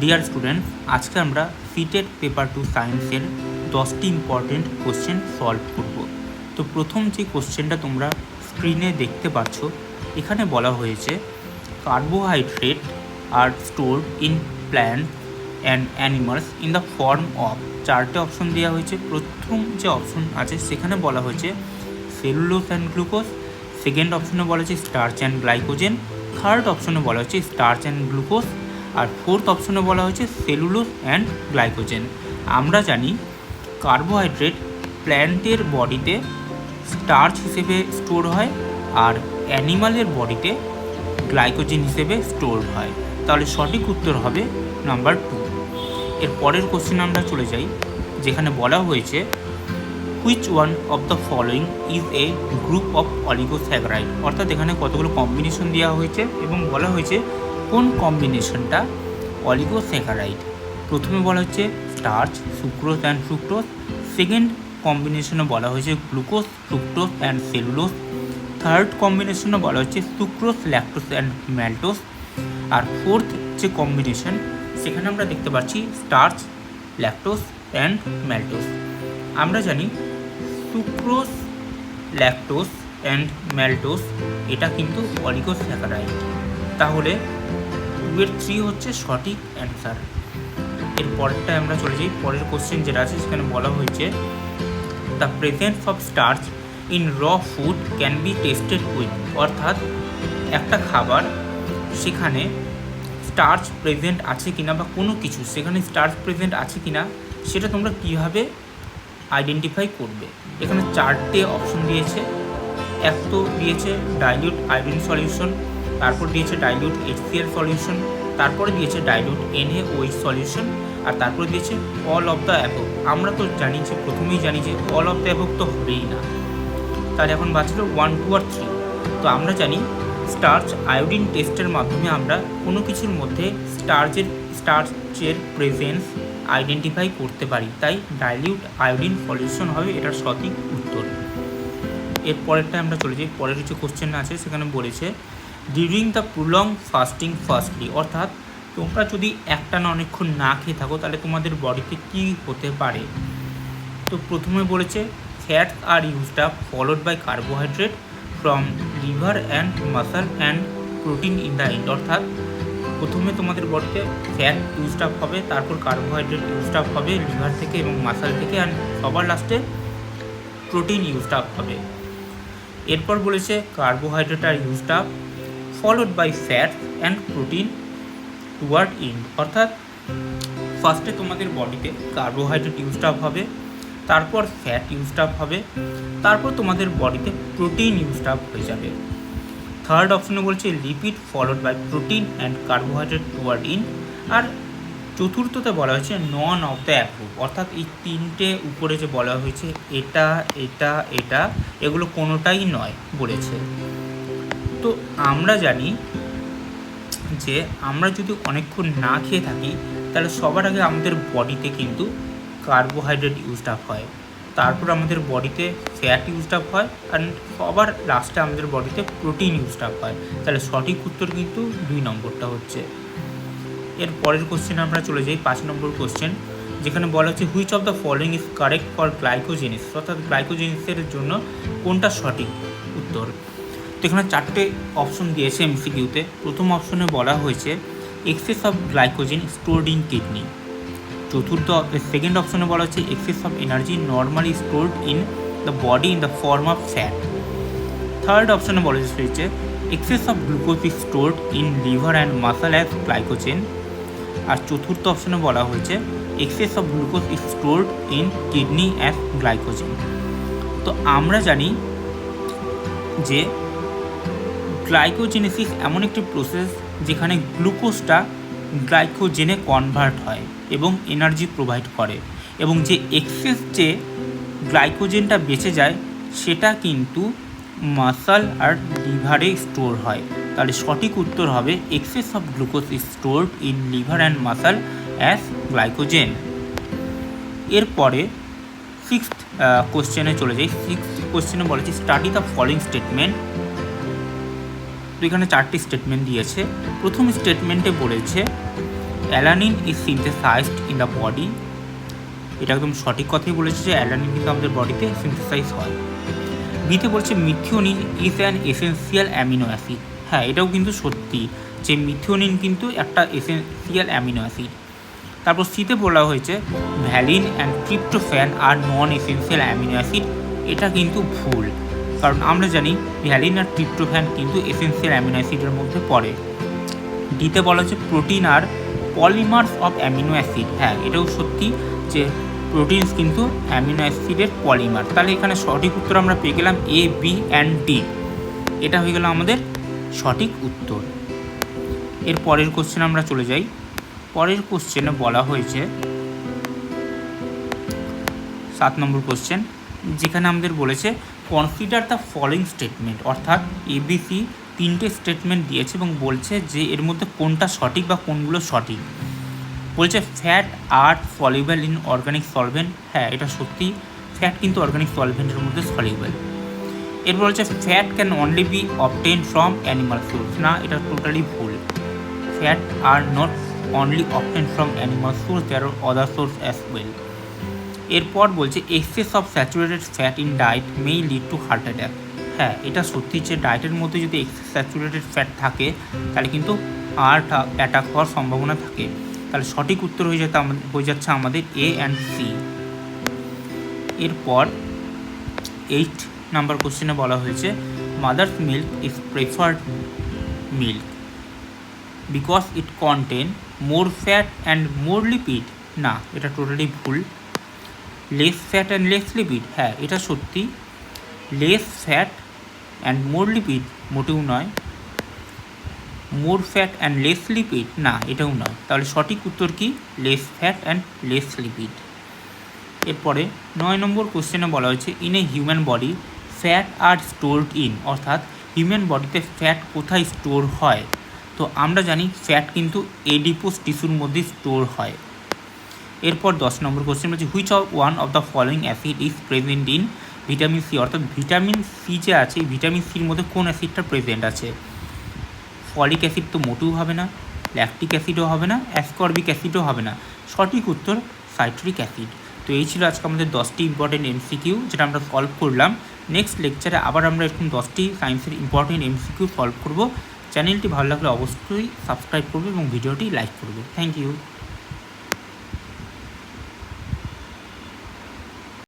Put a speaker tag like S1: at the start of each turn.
S1: Dear students, আজকে আমরা CTET paper 2 সায়েন্সের 10টি ইম্পর্টেন্ট কোশ্চেন সলভ করব। তো প্রথম যে কোশ্চেনটা তোমরা স্ক্রিনে দেখতে পাচ্ছ, এখানে বলা হয়েছে carbohydrates are stored in plants and animals in the form of, চারটে অপশন দেওয়া হয়েছে। প্রথম যে অপশন আছে সেখানে বলা হয়েছে সেলুলোজ অ্যান্ড গ্লুকোজ, সেকেন্ড অপশনে বলা হয়েছে স্টার্চ অ্যান্ড গ্লাইকোজেন, থার্ড অপশনে বলা হয়েছে স্টার্চ অ্যান্ড গ্লুকোজ, আর ফোর্থ অপশনে বলা হয়েছে সেলুলোজ অ্যান্ড গ্লাইকোজেন। আমরা জানি কার্বোহাইড্রেট প্ল্যান্টের বডিতে স্টার্চ হিসেবে স্টোর হয় আর অ্যানিমালের বডিতে গ্লাইকোজেন হিসেবে স্টোর হয়। তাহলে সঠিক উত্তর হবে নাম্বার 2। এর পরের কোশ্চেন আমরা চলে যাই, যেখানে বলা হয়েছে which one of the following is a group of oligosaccharide, অর্থাৎ এখানে কতগুলো কম্বিনেশন দেওয়া হয়েছে এবং বলা হয়েছে কোন কম্বিনেশনটা অলিগোস্যাকারাইড। প্রথমে বলা হচ্ছে starch, sucrose and fructose, second কম্বিনেশনে বলা হয়েছে glucose, fructose and cellulose, third কম্বিনেশনে বলা হচ্ছে সুক্রোজ, ল্যাকটোজ অ্যান্ড ম্যালটোজ, আর ফোর্থ যে কম্বিনেশন সেখানে আমরা দেখতে পাচ্ছি স্টার্চ, ল্যাকটোজ অ্যান্ড ম্যালটোজ। আমরা জানি সুক্রোজ, ল্যাকটোজ অ্যান্ড ম্যালটোজ এটা কিন্তু অলিগোস্যাকারাইড, তাহলে 2-3 হচ্ছে সঠিক অ্যান্সার। এর পরেরটা আমরা চলে যাই, পরের কোশ্চেন যেটা আছে সেখানে বলা হয়েছে the presence of starch in raw food can be tested with, অর্থাৎ একটা খাবার সেখানে স্টার্চ প্রেজেন্ট আছে কিনা বা কোনো কিছু সেখানে স্টার্চ প্রেজেন্ট আছে কিনা সেটা তোমরা কীভাবে আইডেন্টিফাই করবে। এখানে 4টে অপশন দিয়েছে। এক তো দিয়েছে ডাইলিউট আয়োডিন সলিউশন, তারপর দিয়েছে ডাইলিউট HCl সলিউশন, তারপরে দিয়েছে ডাইলিউট NaOH সলিউশন, আর তারপরে দিয়েছে অল অফ দ্য অ্যাবভ। আমরা তো জানি যে প্রথমেই জানি যে অল অফ দ্য অ্যাবভ তো হবেই না, তাহলে এখন বাঁচল 1, 2 আর 3। তো আমরা জানি স্টার্চ আয়োডিন টেস্টের মাধ্যমে আমরা কোনো কিছুর মধ্যে স্টার্চের প্রেজেন্স আইডেন্টিফাই করতে পারি, তাই ডাইলিউট আয়োডিন সলিউশন হবে এটার সঠিক উত্তর। এর পরেরটা আমরা চলে যাই, পরের যে কোশ্চেন আছে সেখানে বলেছে during the prolong fasting firstly, অর্থাৎ তোমরা যদি একটানা অনেকক্ষণ না খেয়ে থাকো তাহলে তোমাদের বডিতে কী হতে পারে। তো প্রথমে বলেছে fats are used up followed by carbohydrate from liver and muscle and protein in the end, অর্থাৎ প্রথমে তোমাদের বডিতে ফ্যাট ইউজড আপ হবে, তারপর কার্বোহাইড্রেট ইউজড আপ হবে লিভার থেকে এবং মাসল থেকে, অ্যান্ড সবার লাস্টে প্রোটিন ইউজড আপ হবে। এরপর বলেছে carbohydrate are used up followed by fat and protein toward end, অর্থাৎ ফার্স্টে তোমাদের বডিতে কার্বোহাইড্রেট ইউজড আপ হবে, তারপর ফ্যাট ইউজড আপ হবে, তারপর তোমাদের বডিতে প্রোটিন ইউজড আপ হয়ে যাবে। থার্ড অপশনে বলছে lipid followed by protein and carbohydrate toward in, আর চতুর্থতে বলা হয়েছে নন অফ দ্য অ্যাবভ, অর্থাৎ এই তিনটে উপরে যে বলা হয়েছে এটা এটা এটা এগুলো কোনোটাই নয় বলেছে। তো আমরা জানি যে আমরা যদি অনেকক্ষণ না খেয়ে থাকি তাহলে সবার আগে আমাদের বডিতে কিন্তু কার্বোহাইড্রেট ইউজড আপ হয়, তারপর আমাদের বডিতে ফ্যাট ইউজড আপ হয়, অ্যান্ড সবার লাস্টে আমাদের বডিতে প্রোটিন ইউজড আপ হয়। তাহলে সঠিক উত্তর কিন্তু 2 নম্বরটা হচ্ছে। এর পরের কোশ্চেন আমরা চলে যাই, 5 নম্বর কোশ্চেন, যেখানে বলা হচ্ছে which of the following is correct for glycogenesis, অর্থাৎ গ্লাইকোজেনিসের জন্য কোনটা সঠিক উত্তর। তো এখানে 4টে অপশন দিয়েছে MCQতে। প্রথম অপশনে বলা হয়েছে excess of glycogen stored in kidney, second অপশনে বলা হচ্ছে excess of energy normally stored in the body in the form of fat, third অপশনে বলা হয়েছে excess of glucose is stored in liver and muscle as glycogen, আর চতুর্থ অপশনে বলা হয়েছে excess of glucose is stored in kidney as glycogen. তো আমরা জানি যে গ্লাইকোজেনেসিস এমন একটি প্রসেস যেখানে গ্লুকোজটা গ্লাইকোজেনে কনভার্ট হয় এবং এনার্জি প্রোভাইড করে, এবং যে এক্সেস যে গ্লাইকোজেনটা বেঁচে যায় সেটা কিন্তু মাসল আর লিভারে স্টোর হয়। তাহলে সঠিক উত্তর হবে access of glucose is stored in liver and muscle as glycogen. এরপরে 6th কোশ্চেনে চলে যাই। 6th কোশ্চেনে বলেছে স্টাডি দ্য ফলোয়িং স্টেটমেন্ট। তো এখানে 4টি স্টেটমেন্ট দিয়েছে। প্রথম স্টেটমেন্টে বলেছে alanine is synthesised in the body. এটা একদম সঠিক কথাই বলেছে যে অ্যালানিন কিন্তু আমাদের বডিতে সিনথেসাইজ হয়। বিতে বলছে methionine is an essential amino acid. হ্যাঁ, এটাও কিন্তু সত্যি যে মিথিওনিন কিন্তু একটা এসেন্সিয়াল অ্যামিনো অ্যাসিড। তারপর সিতে বলা হয়েছে valine and tryptophan are non essential amino acid. এটা কিন্তু ভুল, কারণ আমরা জানি ভ্যালিন আর ট্রিপ্টোফ্যান কিন্তু এসেন্সিয়াল অ্যামিনো অ্যাসিডের মধ্যে পড়ে। ডিতে বলা হচ্ছে protein are polymers of amino acid. হ্যাঁ, এটাও সত্যি যে প্রোটিনস কিন্তু অ্যামিনো অ্যাসিডের পলিমার। তাহলে এখানে সঠিক উত্তর আমরা পেয়ে গেলাম এ, বি অ্যান্ড ডি। এটা হয়ে গেল আমাদের সঠিক উত্তর। এর পরের কোশ্চেন আমরা চলে যাই। পরের কোশ্চেনে বলা হয়েছে 7 নম্বর কোশ্চেন, যেখানে আমাদের বলেছে কনসিডার দ্য ফলোইং স্টেটমেন্ট, অর্থাৎ এবিসি 3টে স্টেটমেন্ট দিয়েছে এবং বলছে যে এর মধ্যে কোনটা সঠিক বা কোনগুলো সঠিক। বলছে fat are soluble in organic solvent. হ্যাঁ, এটা সত্যি, ফ্যাট কিন্তু অর্গানিক সলভেন্টের মধ্যে সলিউবল। এরপর বলছে fat can only be obtain from animal source. না, এটা টোটালি ভুল। Fat are not only obtain from animal source, there are other source as well. এরপর বলছে excess of saturated fat in diet may lead to heart attack. হ্যাঁ, এটা সত্যি যে ডায়েটের মধ্যে যদি এক্সেস স্যাচুরেটেড ফ্যাট থাকে তাহলে কিন্তু হার্ট অ্যাটাক হওয়ার সম্ভাবনা থাকে। তাহলে সঠিক উত্তর হয়ে যাচ্ছে আমাদের এ অ্যান্ড সি। এরপর 8 নাম্বার কোশ্চেনে বলা হয়েছে mother's milk is preferred milk because it contain more fat and more lipid. না, এটা টোটালি ভুল। Less fat and less lipid. হ্যাঁ, এটা সত্যি। Less fat and more lipid মোটেও নয়। More fat and less lipid, না, এটাও নয়। তাহলে সঠিক উত্তর কি? Less fat and less lipid. এরপরে 9 নম্বর কোশ্চেনে বলা হয়েছে in a human body fat are stored in, অর্থাৎ হিউম্যান বডিতে ফ্যাট কোথায় স্টোর হয়। তো আমরা জানি ফ্যাট কিন্তু এডিপোস টিস্যুর মধ্যে স্টোর হয়। এরপর 10 নম্বর কোশ্চেন বলছে which of one of the following acid is present in vitamin C, অর্থাৎ ভিটামিন সি যে আছে এই ভিটামিন সির মধ্যে কোন অ্যাসিডটা প্রেজেন্ট আছে। ফলিক অ্যাসিড তো মোটেও হবে না, ল্যাকটিক অ্যাসিডও হবে না, অ্যাসকর্বিক অ্যাসিডও হবে না। সঠিক উত্তর সাইট্রিক অ্যাসিড। তো এই ছিল আজকে আমাদের 10টি ইম্পর্টেন্ট এমসিকিউ যেটা আমরা সলভ করলাম। নেক্সট লেকচারে আবার আমরা এরকম 10টি সায়েন্সের ইম্পর্টেন্ট এমসিকিউ সলভ করব। চ্যানেলটি ভালো লাগলে অবশ্যই সাবস্ক্রাইব করবে এবং ভিডিওটি লাইক করবে। Thank you.